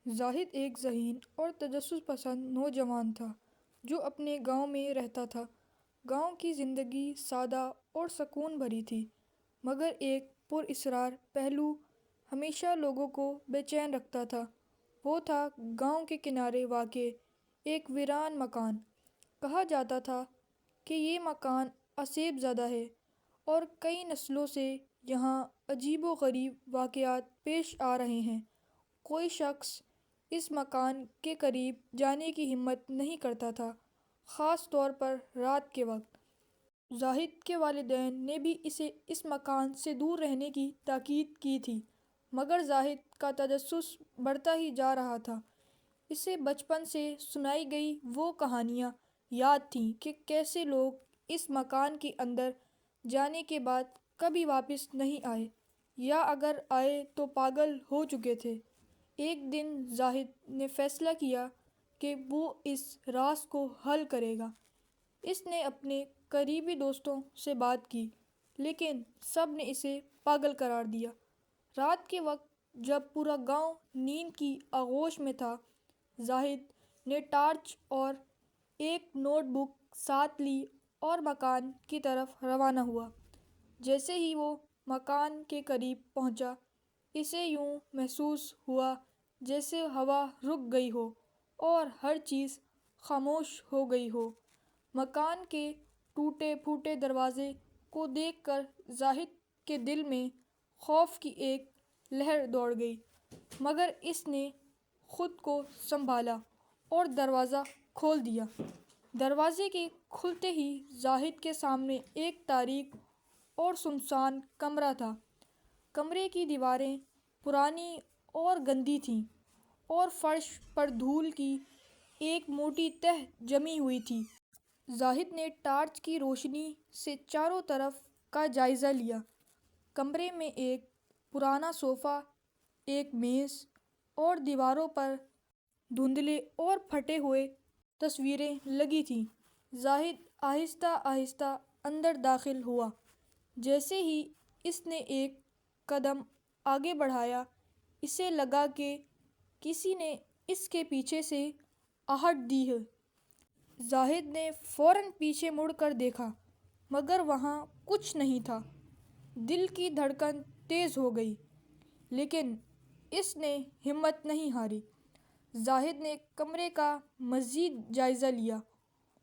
زاہد ایک ذہین اور تجسس پسند نوجوان تھا جو اپنے گاؤں میں رہتا تھا۔ گاؤں کی زندگی سادہ اور سکون بھری تھی، مگر ایک پراسرار پہلو ہمیشہ لوگوں کو بے چین رکھتا تھا۔ وہ تھا گاؤں کے کنارے واقع ایک ویران مکان۔ کہا جاتا تھا کہ یہ مکان اسیب زدہ ہے اور کئی نسلوں سے یہاں عجیب و غریب واقعات پیش آ رہے ہیں۔ کوئی شخص اس مکان کے قریب جانے کی ہمت نہیں کرتا تھا، خاص طور پر رات کے وقت۔ زاہد کے والدین نے بھی اسے اس مکان سے دور رہنے کی تاکید کی تھی، مگر زاہد کا تجسس بڑھتا ہی جا رہا تھا۔ اسے بچپن سے سنائی گئی وہ کہانیاں یاد تھیں کہ کیسے لوگ اس مکان کے اندر جانے کے بعد کبھی واپس نہیں آئے، یا اگر آئے تو پاگل ہو چکے تھے۔ ایک دن زاہد نے فیصلہ کیا کہ وہ اس راز کو حل کرے گا۔ اس نے اپنے قریبی دوستوں سے بات کی، لیکن سب نے اسے پاگل قرار دیا۔ رات کے وقت جب پورا گاؤں نیند کی آغوش میں تھا، زاہد نے ٹارچ اور ایک نوٹ بک ساتھ لی اور مکان کی طرف روانہ ہوا۔ جیسے ہی وہ مکان کے قریب پہنچا، اسے یوں محسوس ہوا جیسے ہوا رک گئی ہو اور ہر چیز خاموش ہو گئی ہو۔ مکان کے ٹوٹے پھوٹے دروازے کو دیکھ کر زاہد کے دل میں خوف کی ایک لہر دوڑ گئی، مگر اس نے خود کو سنبھالا اور دروازہ کھول دیا۔ دروازے کے کھلتے ہی زاہد کے سامنے ایک تاریک اور سنسان کمرہ تھا۔ کمرے کی دیواریں پرانی اور گندی تھیں اور فرش پر دھول کی ایک موٹی تہہ جمی ہوئی تھی۔ زاہد نے ٹارچ کی روشنی سے چاروں طرف کا جائزہ لیا۔ کمرے میں ایک پرانا صوفہ، ایک میز اور دیواروں پر دھندلے اور پھٹے ہوئے تصویریں لگی تھیں۔ زاہد آہستہ آہستہ اندر داخل ہوا۔ جیسے ہی اس نے ایک قدم آگے بڑھایا، اسے لگا کہ کسی نے اس کے پیچھے سے آہٹ دی ہے۔ زاہد نے فوراً پیچھے مڑ کر دیکھا، مگر وہاں کچھ نہیں تھا۔ دل کی دھڑکن تیز ہو گئی، لیکن اس نے ہمت نہیں ہاری۔ زاہد نے کمرے کا مزید جائزہ لیا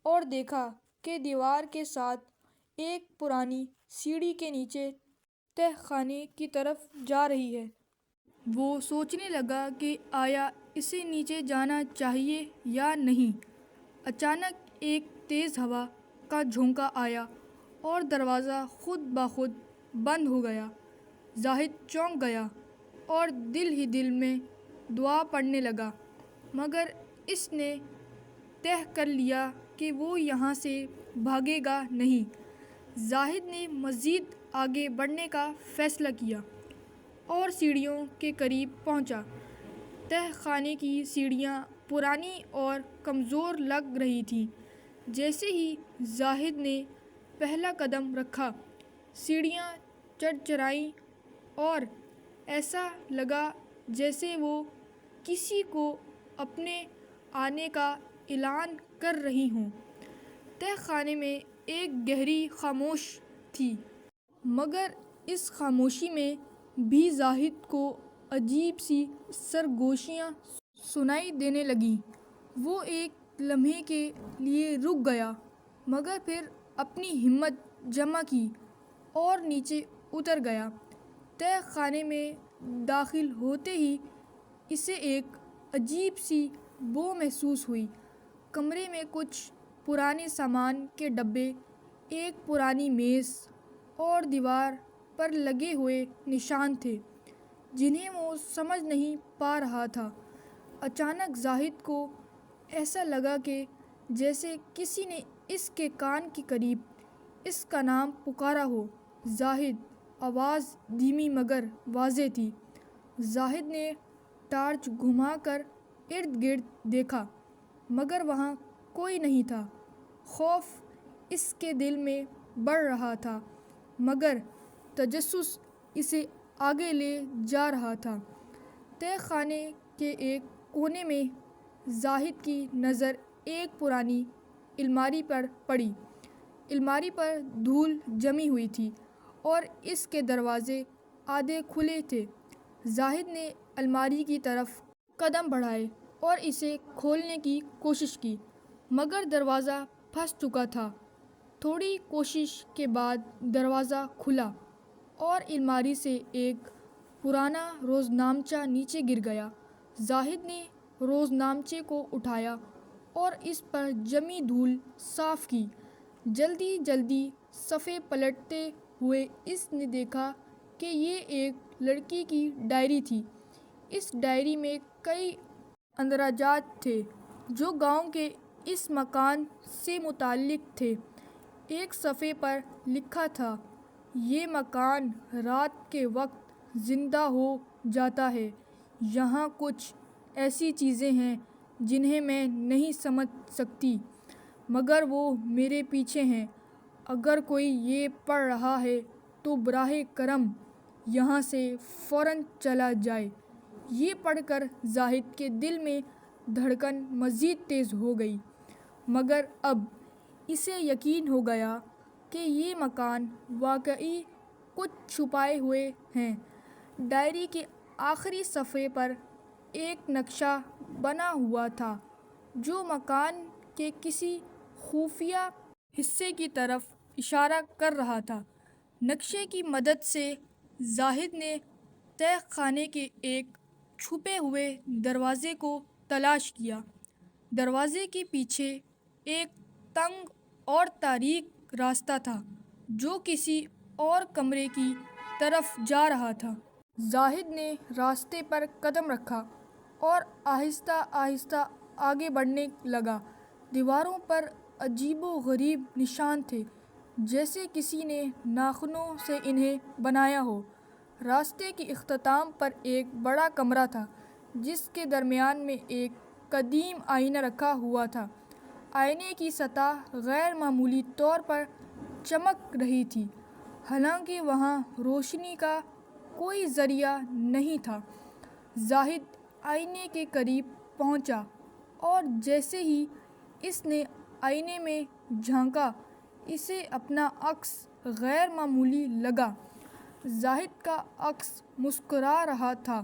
اور دیکھا کہ دیوار کے ساتھ ایک پرانی سیڑھی کے نیچے تہہ خانے کی طرف جا رہی ہے۔ وہ سوچنے لگا کہ آیا اسے نیچے جانا چاہیے یا نہیں۔ اچانک ایک تیز ہوا کا جھونکا آیا اور دروازہ خود بخود بند ہو گیا۔ زاہد چونک گیا اور دل ہی دل میں دعا پڑھنے لگا، مگر اس نے طے کر لیا کہ وہ یہاں سے بھاگے گا نہیں۔ زاہد نے مزید آگے بڑھنے کا فیصلہ کیا اور سیڑھیوں کے قریب پہنچا۔ تہہ خانے کی سیڑھیاں پرانی اور کمزور لگ رہی تھیں۔ جیسے ہی زاہد نے پہلا قدم رکھا، سیڑھیاں چرچرائیں اور ایسا لگا جیسے وہ کسی کو اپنے آنے کا اعلان کر رہی ہوں۔ تہہ خانے میں ایک گہری خاموشی تھی، مگر اس خاموشی میں بھی زاہد کو عجیب سی سرگوشیاں سنائی دینے لگیں۔ وہ ایک لمحے کے لیے رک گیا، مگر پھر اپنی ہمت جمع کی اور نیچے اتر گیا۔ تہہ خانے میں داخل ہوتے ہی اسے ایک عجیب سی بو محسوس ہوئی۔ کمرے میں کچھ پرانے سامان کے ڈبے، ایک پرانی میز اور دیوار پر لگے ہوئے نشان تھے جنہیں وہ سمجھ نہیں پا رہا تھا۔ اچانک زاہد کو ایسا لگا کہ جیسے کسی نے اس کے کان کے قریب اس کا نام پکارا ہو۔ زاہد! آواز دھیمی مگر واضح تھی۔ زاہد نے ٹارچ گھما کر ارد گرد دیکھا، مگر وہاں کوئی نہیں تھا۔ خوف اس کے دل میں بڑھ رہا تھا۔ مگر تجسس اسے آگے لے جا رہا تھا۔ تہ خانے کے ایک کونے میں زاہد کی نظر ایک پرانی الماری پر پڑی۔ الماری پر دھول جمی ہوئی تھی اور اس کے دروازے آدھے کھلے تھے۔ زاہد نے الماری کی طرف قدم بڑھائے اور اسے کھولنے کی کوشش کی، مگر دروازہ پھنس چکا تھا۔ تھوڑی کوشش کے بعد دروازہ کھلا اور الماری سے ایک پرانا روزنامچہ نیچے گر گیا۔ زاہد نے روزنامچے کو اٹھایا اور اس پر جمی دھول صاف کی۔ جلدی جلدی صفحے پلٹتے ہوئے اس نے دیکھا کہ یہ ایک لڑکی کی ڈائری تھی۔ اس ڈائری میں کئی اندراجات تھے جو گاؤں کے اس مکان سے متعلق تھے۔ ایک صفحے پر لکھا تھا، یہ مکان رات کے وقت زندہ ہو جاتا ہے۔ یہاں کچھ ایسی چیزیں ہیں جنہیں میں نہیں سمجھ سکتی، مگر وہ میرے پیچھے ہیں۔ اگر کوئی یہ پڑھ رہا ہے تو براہ کرم یہاں سے فوراً چلا جائے۔ یہ پڑھ کر زاہد کے دل میں دھڑکن مزید تیز ہو گئی، مگر اب اسے یقین ہو گیا کہ یہ مکان واقعی کچھ چھپائے ہوئے ہیں۔ ڈائری کے آخری صفحے پر ایک نقشہ بنا ہوا تھا جو مکان کے کسی خفیہ حصے کی طرف اشارہ کر رہا تھا۔ نقشے کی مدد سے زاہد نے تہ خانے کے ایک چھپے ہوئے دروازے کو تلاش کیا۔ دروازے کے پیچھے ایک تنگ اور تاریک راستہ تھا جو کسی اور کمرے کی طرف جا رہا تھا۔ زاہد نے راستے پر قدم رکھا اور آہستہ آہستہ آگے بڑھنے لگا۔ دیواروں پر عجیب و غریب نشان تھے، جیسے کسی نے ناخنوں سے انہیں بنایا ہو۔ راستے کے اختتام پر ایک بڑا کمرہ تھا جس کے درمیان میں ایک قدیم آئینہ رکھا ہوا تھا۔ آئینے کی سطح غیر معمولی طور پر چمک رہی تھی، حالانکہ وہاں روشنی کا کوئی ذریعہ نہیں تھا۔ زاہد آئینے کے قریب پہنچا اور جیسے ہی اس نے آئینے میں جھانکا، اسے اپنا عکس غیر معمولی لگا۔ زاہد کا عکس مسکرا رہا تھا،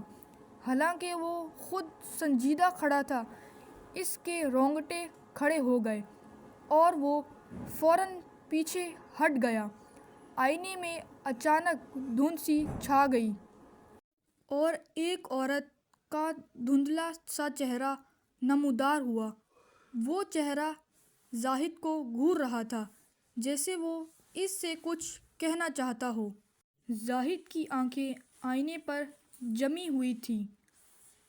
حالانکہ وہ خود سنجیدہ کھڑا تھا۔ اس کے رونگٹے کھڑے ہو گئے اور وہ فوراً پیچھے ہٹ گیا۔ آئینے میں اچانک دھند سی چھا گئی اور ایک عورت کا دھندلا سا چہرہ نمودار ہوا۔ وہ چہرہ زاہد کو گھور رہا تھا، جیسے وہ اس سے کچھ کہنا چاہتا ہو۔ زاہد کی آنکھیں آئینے پر جمی ہوئی تھیں۔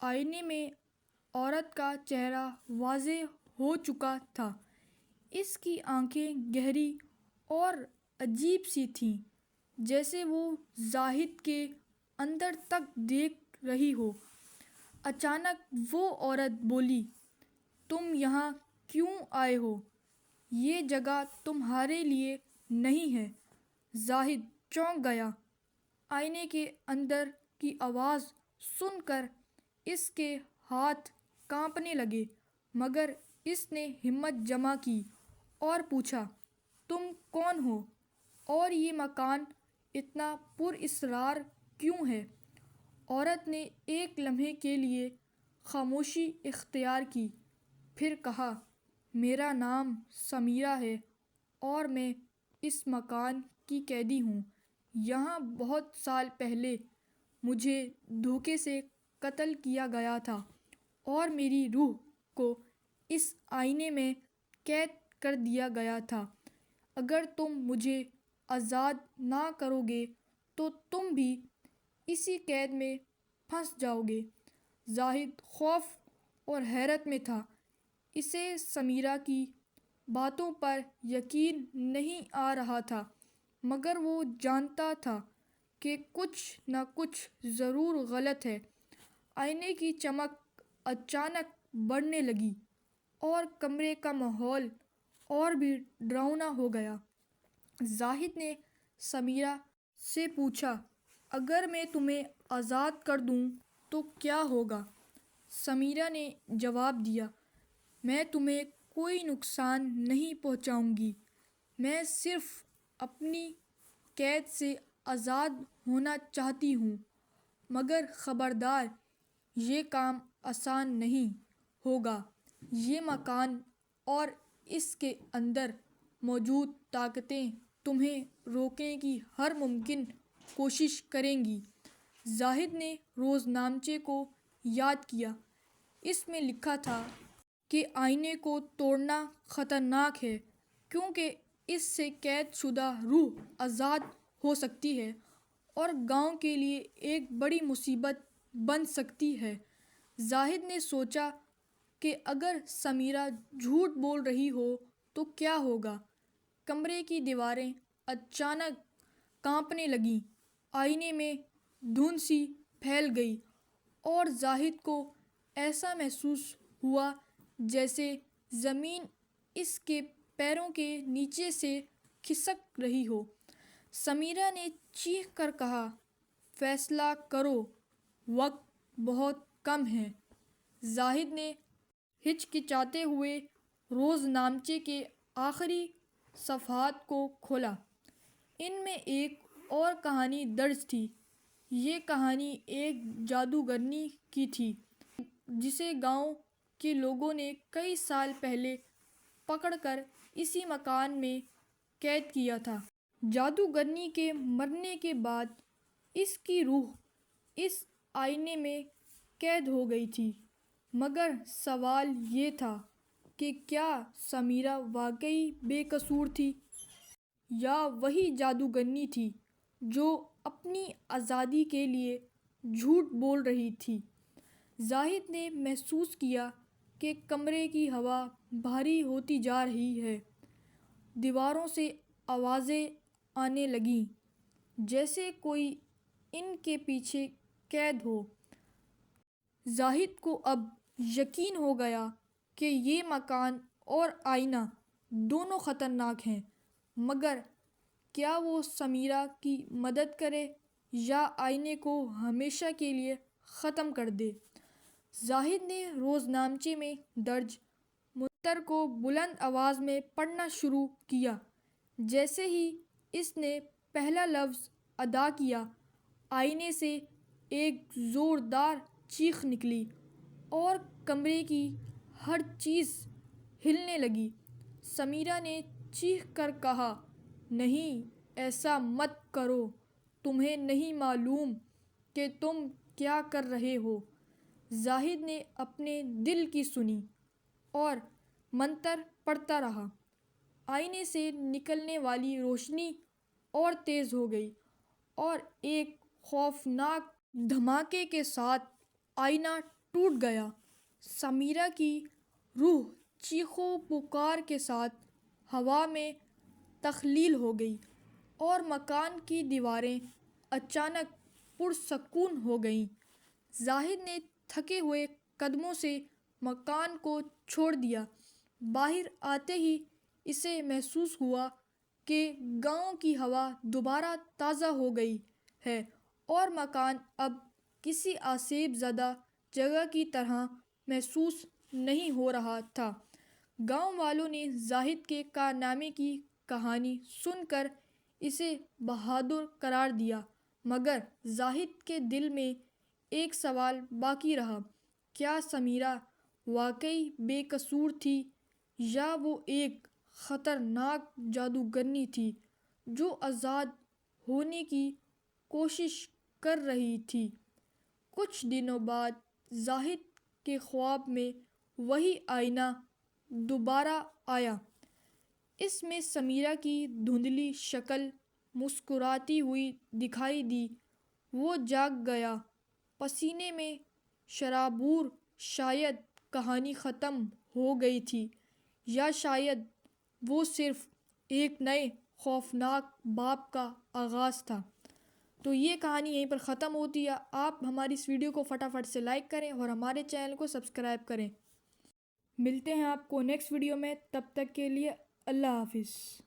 آئینے میں عورت کا چہرہ واضح ہو چکا تھا۔ اس کی آنکھیں گہری اور عجیب سی تھیں، جیسے وہ زاہد کے اندر تک دیکھ رہی ہو۔ اچانک وہ عورت بولی، تم یہاں کیوں آئے ہو؟ یہ جگہ تمہارے لیے نہیں ہے۔ زاہد چونک گیا۔ آئینے کے اندر کی آواز سن کر اس کے ہاتھ کانپنے لگے، مگر اس نے ہمت جمع کی اور پوچھا، تم کون ہو اور یہ مکان اتنا پراسرار کیوں ہے؟ عورت نے ایک لمحے کے لیے خاموشی اختیار کی، پھر کہا، میرا نام سمیرہ ہے اور میں اس مکان کی قیدی ہوں۔ یہاں بہت سال پہلے مجھے دھوکے سے قتل کیا گیا تھا اور میری روح کو اس آئینے میں قید کر دیا گیا تھا۔ اگر تم مجھے آزاد نہ کرو گے تو تم بھی اسی قید میں پھنس جاؤ گے۔ زاہد خوف اور حیرت میں تھا۔ اسے سمیرہ کی باتوں پر یقین نہیں آ رہا تھا، مگر وہ جانتا تھا کہ کچھ نہ کچھ ضرور غلط ہے۔ آئینے کی چمک اچانک بڑھنے لگی اور کمرے کا ماحول اور بھی ڈراؤنا ہو گیا۔ زاہد نے سمیرہ سے پوچھا، اگر میں تمہیں آزاد کر دوں تو کیا ہوگا؟ سمیرہ نے جواب دیا، میں تمہیں کوئی نقصان نہیں پہنچاؤں گی، میں صرف اپنی قید سے آزاد ہونا چاہتی ہوں، مگر خبردار، یہ کام آسان نہیں ہوگا۔ یہ مکان اور اس کے اندر موجود طاقتیں تمہیں روکنے کی ہر ممکن کوشش کریں گی۔ زاہد نے روزنامچے کو یاد کیا۔ اس میں لکھا تھا کہ آئینے کو توڑنا خطرناک ہے کیونکہ اس سے قید شدہ روح آزاد ہو سکتی ہے اور گاؤں کے لیے ایک بڑی مصیبت بن سکتی ہے۔ زاہد نے سوچا کہ اگر سمیرہ جھوٹ بول رہی ہو تو کیا ہوگا؟ کمرے کی دیواریں اچانک کانپنے لگیں، آئینے میں دھند سی پھیل گئی اور زاہد کو ایسا محسوس ہوا جیسے زمین اس کے پیروں کے نیچے سے کھسک رہی ہو۔ سمیرہ نے چیخ کر کہا، فیصلہ کرو، وقت بہت کم ہے۔ زاہد نے ہچکچاتے ہوئے روزنامچے کے آخری صفحات کو کھولا۔ ان میں ایک اور کہانی درج تھی۔ یہ کہانی ایک جادوگرنی کی تھی جسے گاؤں کے لوگوں نے کئی سال پہلے پکڑ کر اسی مکان میں قید کیا تھا۔ جادوگرنی کے مرنے کے بعد اس کی روح اس آئینے میں قید ہو گئی تھی، مگر سوال یہ تھا کہ کیا سمیرہ واقعی بے قصور تھی یا وہی جادوگرنی تھی جو اپنی آزادی کے لیے جھوٹ بول رہی تھی؟ زاہد نے محسوس کیا کہ کمرے کی ہوا بھاری ہوتی جا رہی ہے۔ دیواروں سے آوازیں آنے لگیں جیسے کوئی ان کے پیچھے قید ہو۔ زاہد کو اب یقین ہو گیا کہ یہ مکان اور آئینہ دونوں خطرناک ہیں، مگر کیا وہ سمیرہ کی مدد کرے یا آئینے کو ہمیشہ کے لیے ختم کر دے؟ زاہد نے روزنامچے میں درج منتر کو بلند آواز میں پڑھنا شروع کیا۔ جیسے ہی اس نے پہلا لفظ ادا کیا، آئینے سے ایک زوردار چیخ نکلی اور کمرے کی ہر چیز ہلنے لگی۔ سمیرہ نے چیخ کر کہا، نہیں، ایسا مت کرو، تمہیں نہیں معلوم کہ تم کیا کر رہے ہو۔ زاہد نے اپنے دل کی سنی اور منتر پڑھتا رہا۔ آئینے سے نکلنے والی روشنی اور تیز ہو گئی اور ایک خوفناک دھماکے کے ساتھ آئینہ ٹوٹ گیا۔ سمیرہ کی روح چیخو پکار کے ساتھ ہوا میں تخلیل ہو گئی اور مکان کی دیواریں اچانک پرسکون ہو گئیں۔ زاہد نے تھکے ہوئے قدموں سے مکان کو چھوڑ دیا۔ باہر آتے ہی اسے محسوس ہوا کہ گاؤں کی ہوا دوبارہ تازہ ہو گئی ہے اور مکان اب کسی آسیب زدہ جگہ کی طرح محسوس نہیں ہو رہا تھا۔ گاؤں والوں نے زاہد کے کارنامے کی کہانی سن کر اسے بہادر قرار دیا، مگر زاہد کے دل میں ایک سوال باقی رہا، کیا سمیرہ واقعی بے قصور تھی یا وہ ایک خطرناک جادوگرنی تھی جو آزاد ہونے کی کوشش کر رہی تھی؟ کچھ دنوں بعد زاہد کے خواب میں وہی آئینہ دوبارہ آیا۔ اس میں سمیرہ کی دھندلی شکل مسکراتی ہوئی دکھائی دی۔ وہ جاگ گیا، پسینے میں شرابور۔ شاید کہانی ختم ہو گئی تھی یا شاید وہ صرف ایک نئے خوفناک باب کا آغاز تھا۔ تو یہ کہانی یہیں پر ختم ہوتی ہے۔ آپ ہماری اس ویڈیو کو فٹافٹ سے لائک کریں اور ہمارے چینل کو سبسکرائب کریں۔ ملتے ہیں آپ کو نیکسٹ ویڈیو میں، تب تک کے لیے اللہ حافظ۔